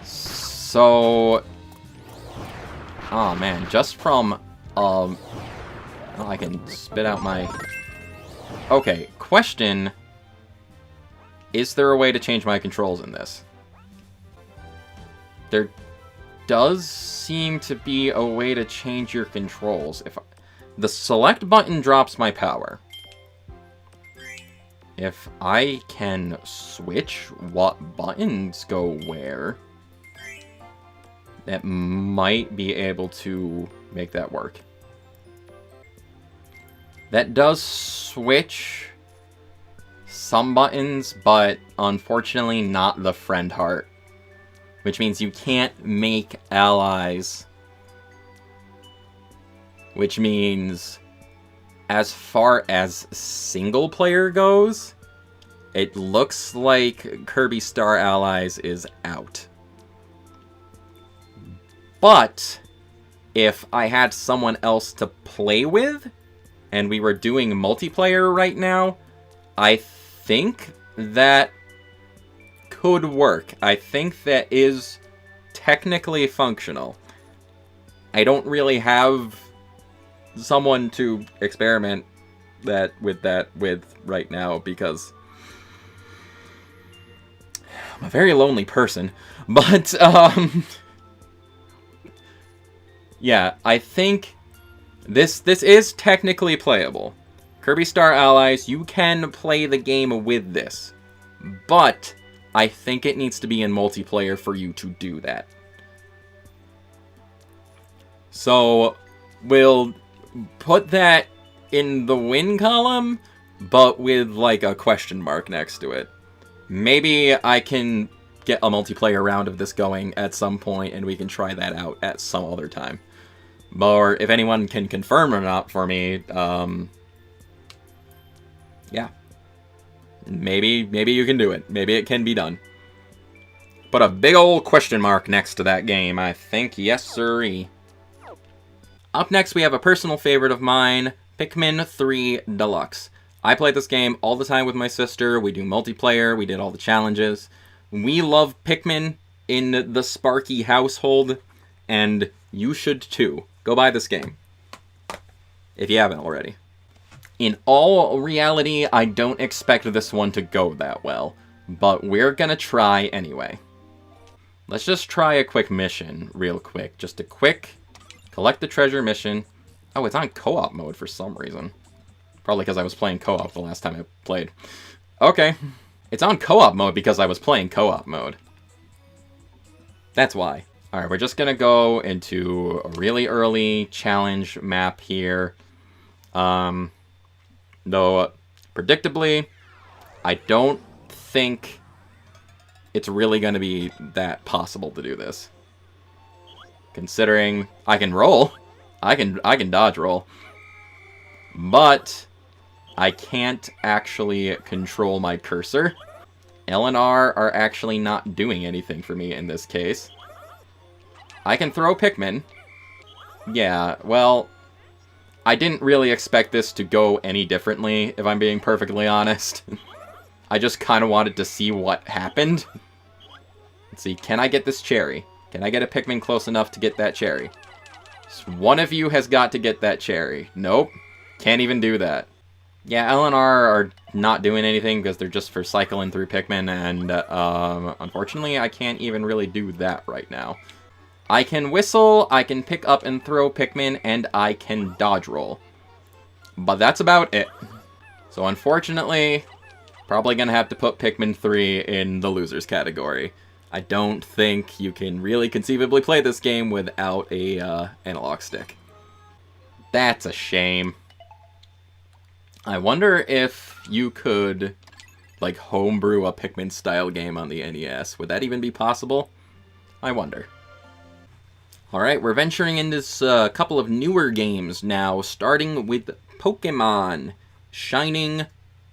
So... Oh, man, just from, well, I can spit out my... Okay, question. Is there a way to change my controls in this? There does seem to be a way to change your controls. If the select button drops my power. If I can switch what buttons go where, that might be able to make that work. That does switch some buttons, but unfortunately not the friend heart. Which means you can't make allies. Which means, as far as single player goes, it looks like Kirby Star Allies is out. But if I had someone else to play with, and we were doing multiplayer right now, I think that could work. I think that is technically functional. I don't really have someone to experiment with that right now because I'm a very lonely person. But yeah, I think this is technically playable. Kirby Star Allies, you can play the game with this, but I think it needs to be in multiplayer for you to do that. So we'll put that in the win column, but with like a question mark next to it. Maybe I can get a multiplayer round of this going at some point, and we can try that out at some other time. Or if anyone can confirm or not for me, yeah. Maybe you can do it. Maybe it can be done. Put a big old question mark next to that game, I think. Yes, sirree. Up next, we have a personal favorite of mine, Pikmin 3 Deluxe. I play this game all the time with my sister. We do multiplayer. We did all the challenges. We love Pikmin in the Sparky household, and you should too. Go buy this game, if you haven't already. In all reality, I don't expect this one to go that well, but we're gonna try anyway. Let's just try a quick mission real quick. Just a quick collect the treasure mission. Oh, it's on co-op mode for some reason. Probably because I was playing co-op the last time I played. Okay. It's on co-op mode because I was playing co-op mode. That's why. Alright, we're just gonna go into a really early challenge map here. Though, predictably, I don't think it's really gonna be that possible to do this. Considering I can roll. I can dodge roll. But I can't actually control my cursor. L and R are actually not doing anything for me in this case. I can throw Pikmin. Yeah, well, I didn't really expect this to go any differently, if I'm being perfectly honest. I just kind of wanted to see what happened. Let's see, can I get this cherry? Can I get a Pikmin close enough to get that cherry? So one of you has got to get that cherry. Nope. Can't even do that. Yeah, L and R are not doing anything because they're just for cycling through Pikmin, and unfortunately I can't even really do that right now. I can whistle, I can pick up and throw Pikmin, and I can dodge roll. But that's about it. So unfortunately, probably gonna have to put Pikmin 3 in the losers category. I don't think you can really conceivably play this game without a analog stick. That's a shame. I wonder if you could, like, homebrew a Pikmin-style game on the NES. Would that even be possible? I wonder. Alright, we're venturing into this couple of newer games now, starting with Pokémon Shining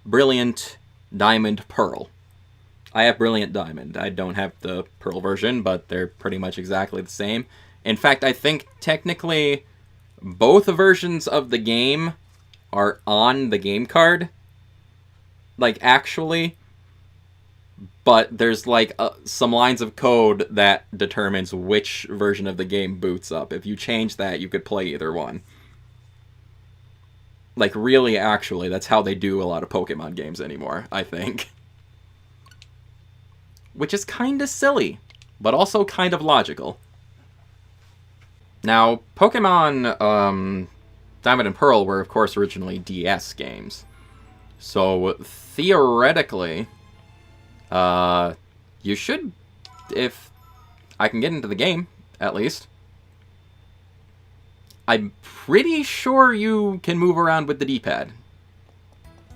Brilliant Diamond Pearl. I have Brilliant Diamond. I don't have the Pearl version, but they're pretty much exactly the same. In fact, I think technically both versions of the game are on the game card. Like, actually. But there's, like, some lines of code that determines which version of the game boots up. If you change that, you could play either one. Like, really, actually, that's how they do a lot of Pokemon games anymore, I think. Which is kind of silly, but also kind of logical. Now, Pokemon Diamond and Pearl were, of course, originally DS games. So, theoretically, you should, if I can get into the game, at least. I'm pretty sure you can move around with the D-pad.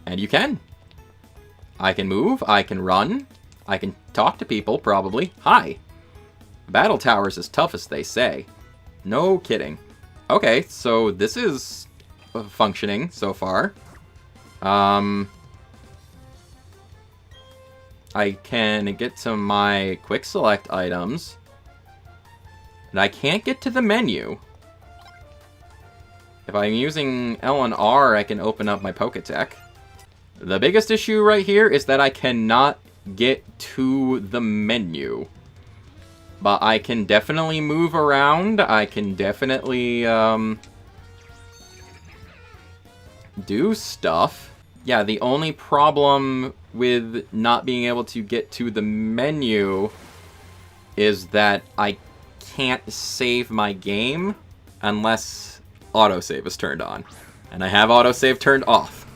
And you can. I can move, I can run, I can talk to people, probably. Hi. Battle Tower's as tough as they say. No kidding. Okay, so this is functioning so far. I can get to my quick select items. And I can't get to the menu. If I'm using L and R, I can open up my Poketech. The biggest issue right here is that I cannot get to the menu. But I can definitely move around. I can definitely, do stuff. Yeah, the only problem with not being able to get to the menu is that I can't save my game unless autosave is turned on. And I have autosave turned off.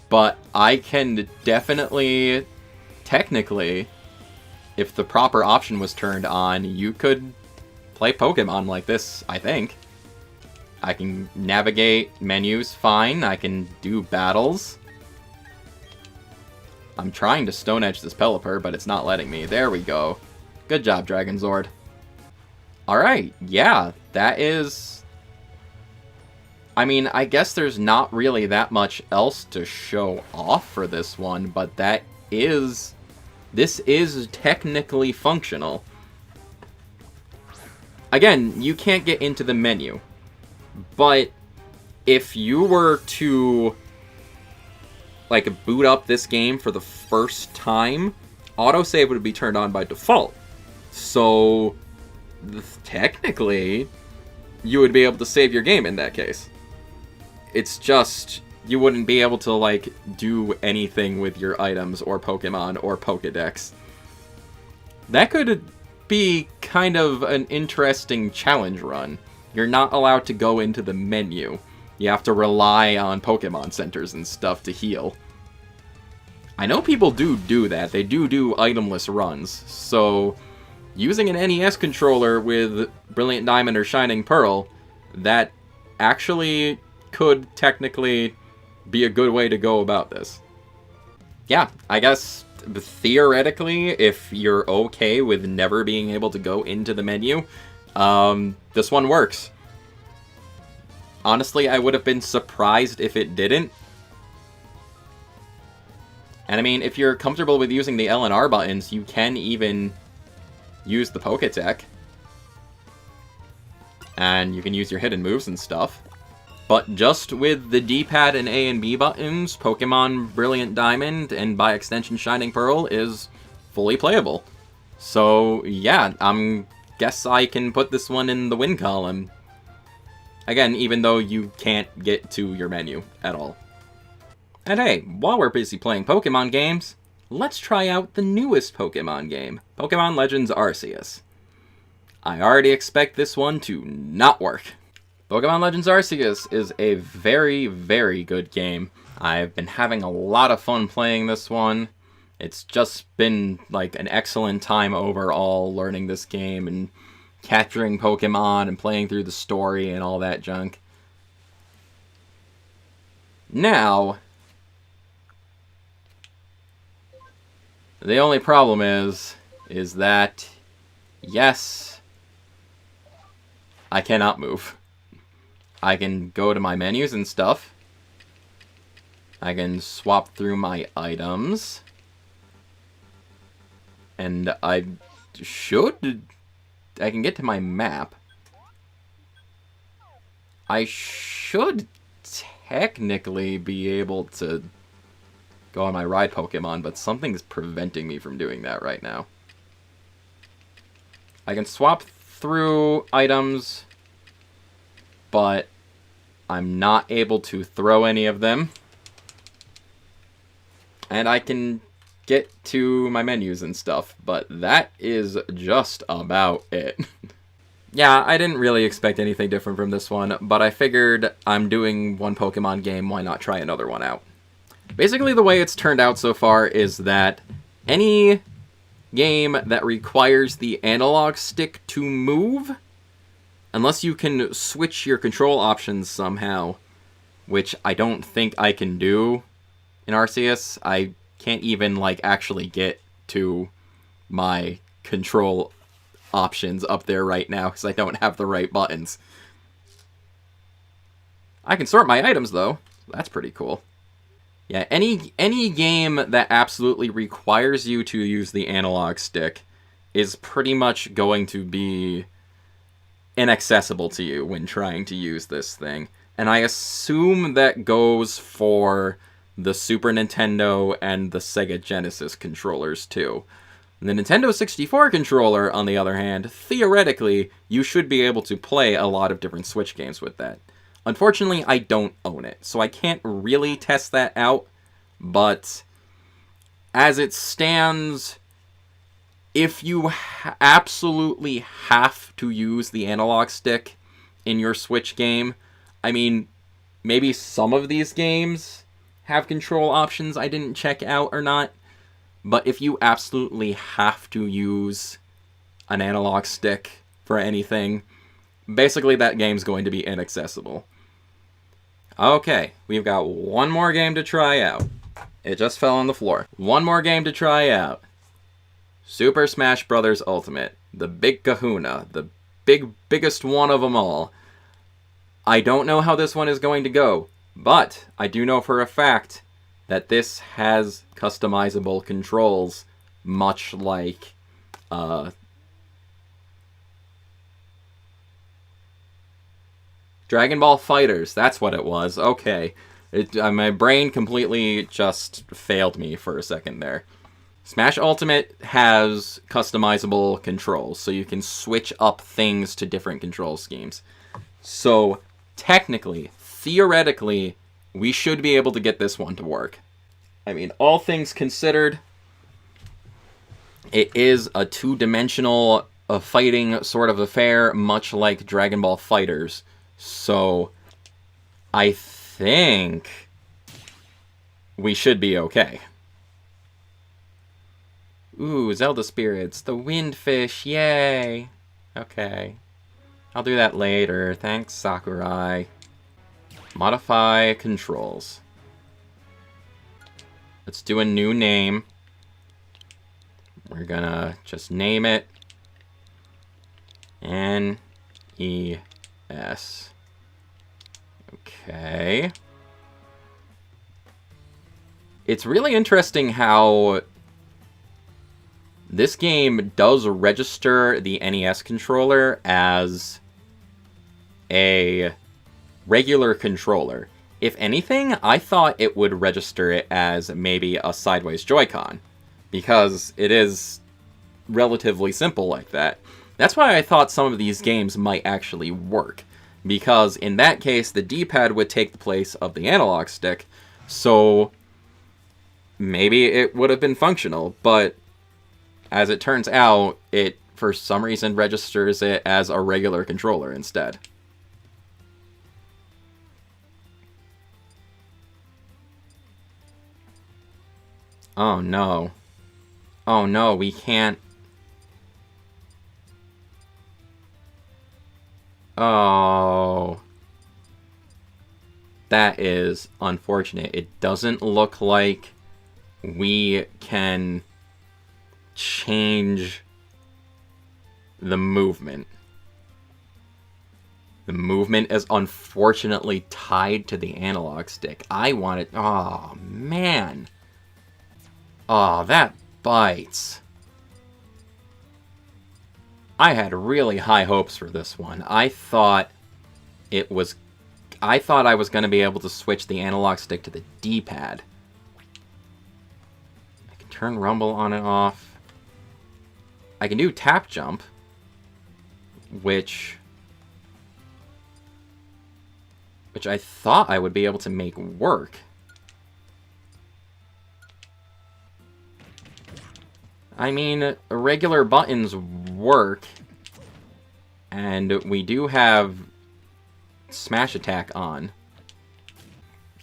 But I can definitely, technically, if the proper option was turned on, you could play Pokemon like this, I think. I can navigate menus fine. I can do battles. I'm trying to Stone Edge this Pelipper, but it's not letting me. There we go. Good job, Dragonzord. Alright, yeah, that is... I mean, I guess there's not really that much else to show off for this one, but that is... This is technically functional. Again, you can't get into the menu. But if you were to, like, boot up this game for the first time, autosave would be turned on by default. So, technically, you would be able to save your game in that case. It's just, you wouldn't be able to, like, do anything with your items or Pokemon or Pokedex. That could be kind of an interesting challenge run. You're not allowed to go into the menu. You have to rely on Pokemon centers and stuff to heal. I know people do that. They do itemless runs. So, using an NES controller with Brilliant Diamond or Shining Pearl, that actually could technically be a good way to go about this. Yeah, I guess theoretically, if you're okay with never being able to go into the menu, this one works. Honestly, I would have been surprised if it didn't. And I mean, if you're comfortable with using the L and R buttons, you can even use the Poketech. And you can use your hidden moves and stuff. But just with the D-pad and A and B buttons, Pokemon Brilliant Diamond, and by extension Shining Pearl, is fully playable. So, yeah, guess I can put this one in the win column. Again, even though you can't get to your menu at all. And hey, while we're busy playing Pokemon games, let's try out the newest Pokemon game, Pokemon Legends Arceus. I already expect this one to not work. Pokemon Legends Arceus is a very, very good game. I've been having a lot of fun playing this one. It's just been, like, an excellent time overall learning this game and capturing Pokemon and playing through the story and all that junk. Now, the only problem is that, yes, I cannot move. I can go to my menus and stuff. I can swap through my items. And I can get to my map. I should technically be able to go on my ride Pokemon, but something's preventing me from doing that right now. I can swap through items, but I'm not able to throw any of them. And I can get to my menus and stuff, but that is just about it. Yeah, I didn't really expect anything different from this one, but I figured I'm doing one Pokemon game, why not try another one out? Basically, the way it's turned out so far is that any game that requires the analog stick to move, unless you can switch your control options somehow, which I don't think I can do in Arceus. I can't even, like, actually get to my control options up there right now because I don't have the right buttons. I can sort my items, though. That's pretty cool. Yeah, any game that absolutely requires you to use the analog stick is pretty much going to be inaccessible to you when trying to use this thing. And I assume that goes for the Super Nintendo and the Sega Genesis controllers too. The Nintendo 64 controller, on the other hand, theoretically, you should be able to play a lot of different Switch games with that. Unfortunately, I don't own it, so I can't really test that out, but as it stands, if you absolutely have to use the analog stick in your Switch game, I mean, maybe some of these games have control options I didn't check out or not, but if you absolutely have to use an analog stick for anything, basically that game's going to be inaccessible. Okay, we've got one more game to try out. It just fell on the floor. One more game to try out. Super Smash Bros. Ultimate. The big kahuna. The biggest one of them all. I don't know how this one is going to go, but I do know for a fact that this has customizable controls, much like Dragon Ball Fighterz. That's what it was. Okay. My brain completely just failed me for a second there. Smash Ultimate has customizable controls, so you can switch up things to different control schemes. So, technically, theoretically, we should be able to get this one to work. I mean, all things considered, it is a two-dimensional fighting sort of affair, much like Dragon Ball Fighterz. So, I think we should be okay. Ooh, Zelda Spirits, the Windfish, yay! Okay. I'll do that later, thanks Sakurai. Modify controls. Let's do a new name. We're gonna just name it NES. Okay. It's really interesting how this game does register the NES controller as a regular controller. If anything, I thought it would register it as maybe a sideways Joy-Con, because it is relatively simple like that. That's why I thought some of these games might actually work, because in that case, the D-pad would take the place of the analog stick, so maybe it would have been functional, but as it turns out, it, for some reason, registers it as a regular controller instead. Oh no. Oh no, we can't. Oh. That is unfortunate. It doesn't look like we can change the movement. The movement is unfortunately tied to the analog stick. I want it. Oh, man. Oh, that bites. I had really high hopes for this one. I thought I was going to be able to switch the analog stick to the D-pad. I can turn rumble on and off. I can do tap jump, which I thought I would be able to make work. I mean, regular buttons work, and we do have smash attack on.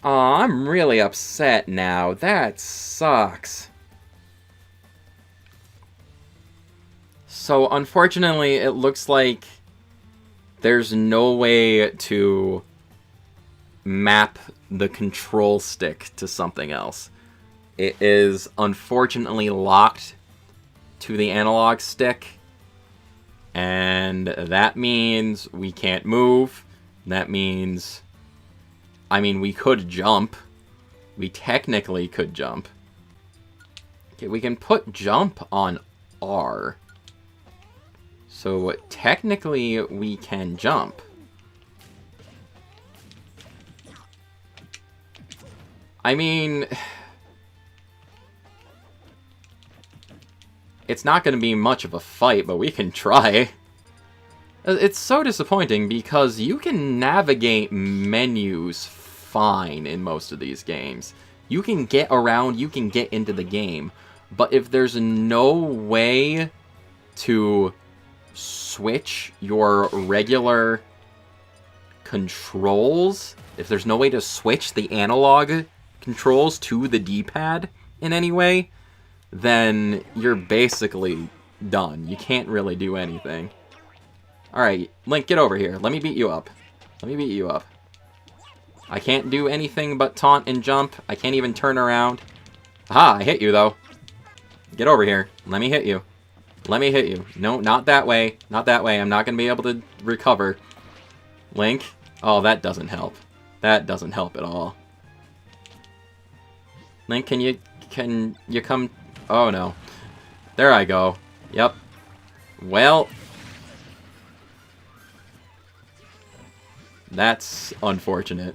Aw, I'm really upset now. That sucks. So, unfortunately, it looks like there's no way to map the control stick to something else. It is unfortunately locked to the analog stick, and that means we can't move. That means, I mean, we could jump. We technically could jump. Okay, we can put jump on R. So technically we can jump. I mean, it's not going to be much of a fight, but we can try. It's so disappointing because you can navigate menus fine in most of these games. You can get around, you can get into the game, but if there's no way to switch your regular controls, if there's no way to switch the analog controls to the D-pad in any way, then you're basically done. You can't really do anything. Alright, Link, get over here. Let me beat you up. Let me beat you up. I can't do anything but taunt and jump. I can't even turn around. Aha, I hit you, though. Get over here. Let me hit you. Let me hit you. No, not that way. Not that way. I'm not going to be able to recover. Link? Oh, that doesn't help. That doesn't help at all. Link, can you come... Oh, no. There I go. Yep. Well... That's unfortunate.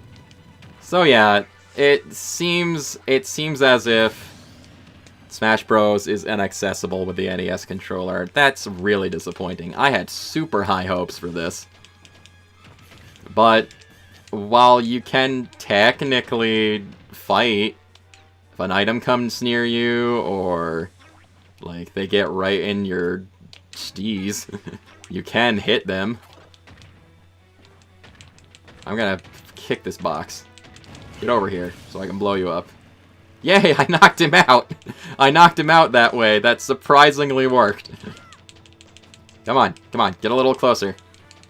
So yeah, it seems as if Smash Bros. Is inaccessible with the NES controller. That's really disappointing. I had super high hopes for this. But while you can technically fight, if an item comes near you, or like they get right in your steez, you can hit them. I'm gonna kick this box. Get over here so I can blow you up. Yay, I knocked him out! I knocked him out that way. That surprisingly worked. Come on, come on, get a little closer.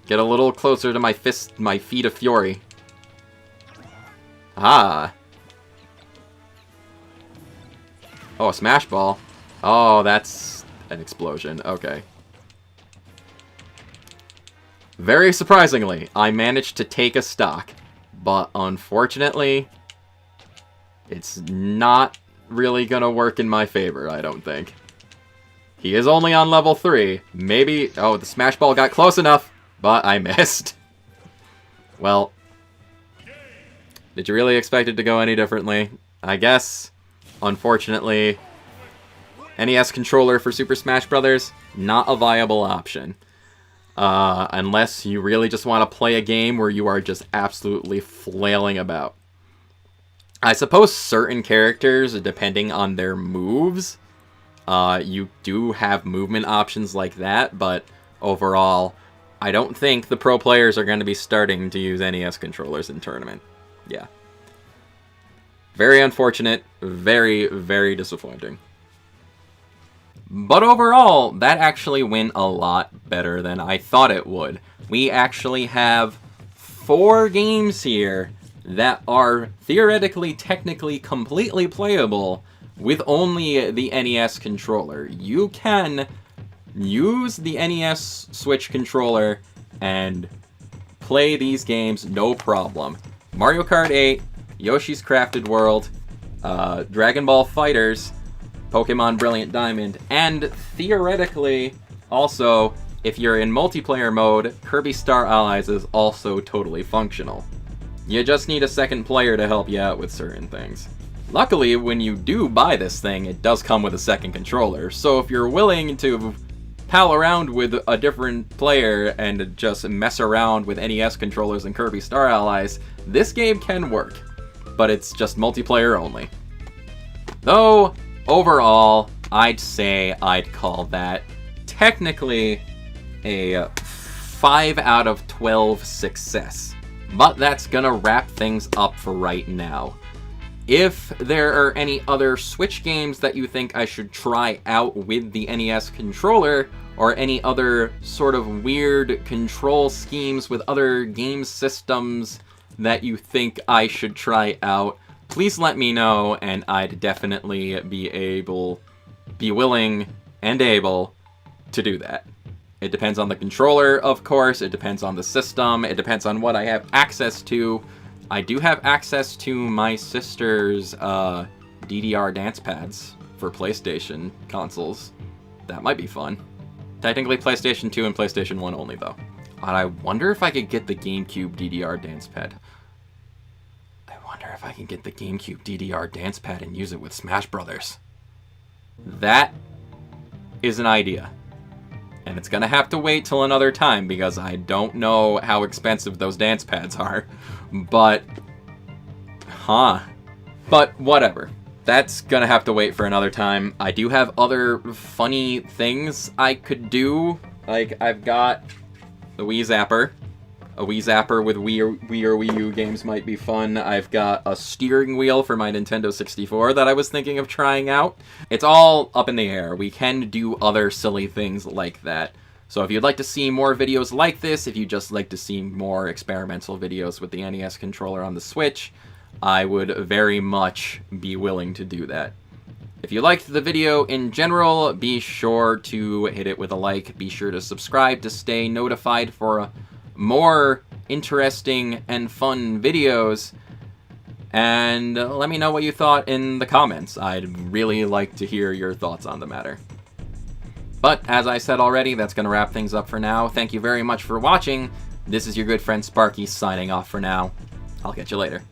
Get a little closer to my fist, my feet of fury. Ah. Oh, a smash ball. Oh, that's an explosion. Okay. Very surprisingly, I managed to take a stock, but unfortunately, it's not really gonna work in my favor, I don't think. He is only on level 3. Maybe... Oh, the smash ball got close enough, but I missed. Well, did you really expect it to go any differently? I guess, unfortunately, NES controller for Super Smash Bros., not a viable option. Unless you really just want to play a game where you are just absolutely flailing about. I suppose certain characters, depending on their moves, you do have movement options like that, but overall, I don't think the pro players are going to be starting to use NES controllers in tournament. Yeah. Very unfortunate, very, very disappointing. But overall, that actually went a lot better than I thought it would. We actually have 4 games here that are theoretically, technically, completely playable with only the NES controller. You can use the NES Switch controller and play these games no problem. Mario Kart 8, Yoshi's Crafted World, Dragon Ball Fighterz, Pokémon Brilliant Diamond, and theoretically, also, if you're in multiplayer mode, Kirby Star Allies is also totally functional. You just need a second player to help you out with certain things. Luckily, when you do buy this thing, it does come with a second controller, so if you're willing to pal around with a different player and just mess around with NES controllers and Kirby Star Allies, this game can work, but it's just multiplayer only. Though, overall, I'd say I'd call that technically a 5 out of 12 success. But that's gonna wrap things up for right now. If there are any other Switch games that you think I should try out with the NES controller, or any other sort of weird control schemes with other game systems that you think I should try out, please let me know, and I'd definitely be willing and able to do that. It depends on the controller, of course, it depends on the system, it depends on what I have access to. I do have access to my sister's DDR dance pads for PlayStation consoles. That might be fun. Technically PlayStation 2 and PlayStation 1 only, though. And I wonder if I could get the GameCube DDR dance pad. I wonder if I can get the GameCube DDR dance pad and use it with Smash Brothers. That is an idea. And it's gonna have to wait till another time because I don't know how expensive those dance pads are. But, But whatever. That's gonna have to wait for another time. I do have other funny things I could do. Like, I've got the Wii Zapper. A Wii Zapper with Wii or Wii U games might be fun. I've got a steering wheel for my Nintendo 64 that I was thinking of trying out. It's all up in the air. We can do other silly things like that. So if you'd like to see more videos like this, if you'd just like to see more experimental videos with the NES controller on the Switch, I would very much be willing to do that. If you liked the video in general, be sure to hit it with a like. Be sure to subscribe to stay notified for more interesting and fun videos. And let me know what you thought in the comments. I'd really like to hear your thoughts on the matter. But as I said already, that's going to wrap things up for now. Thank you very much for watching. This is your good friend Sparky signing off for now. I'll catch you later.